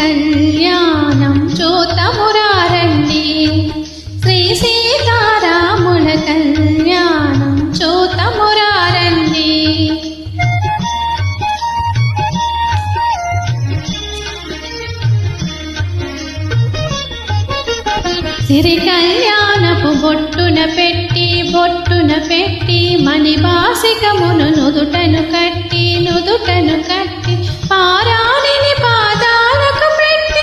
కళ్యాణం చూతమురారండి. శ్రీ సీతారాముల కళ్యాణం చూతమురారండి. సిరి కళ్యాణపు బొట్టున పెట్టి మణిబాసికమును నుదుటను కట్టి పారాణిని పాదాలకు పెట్టి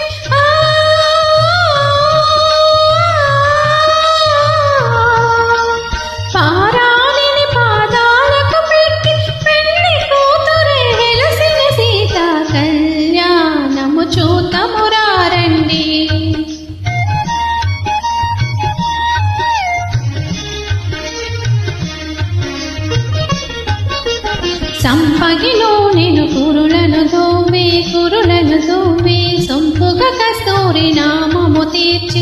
పారాణిని పాదాలకు పెట్టి పెళ్లి కూతురై వెలసిన సీతా కళ్యాణము చూతమురారండి. సంపగిలో నేను కురులను దోవి సొంపుగా కస్తూరి నామము తీర్చి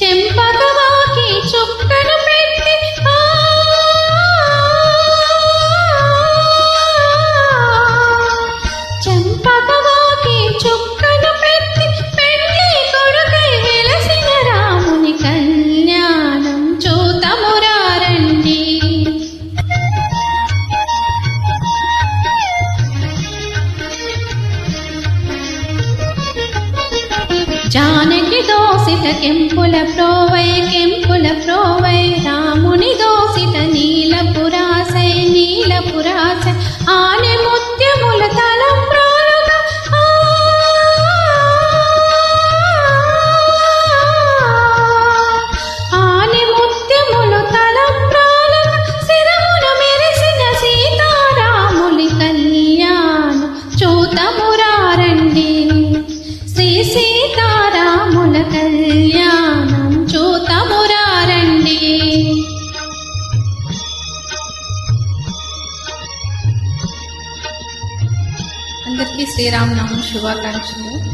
చెంపగవాకి చుక్కను పెట్టి చెంపగవాకి చుక్కను పెట్టి పెళ్లి కొడుకై వెలసిన రాముని కళ్యాణం చూతమురారండి. జానకి దోసిట కెంపుల ప్రోవై రాముని దోసిట నీలపురాసై ఆనె ముత్యముల తలంబ్రాలుగా ఆనె ముత్యములు తలంబ్రాలుగా శిరమున మెరిసిన సీతారాములి కళ్యాణం చూతమురారండి. శ్రీ సీతారాముల కళ్యాణం చూతమురారండి. అందరికీ శ్రీరామనవమి శుభాకాంక్షలు.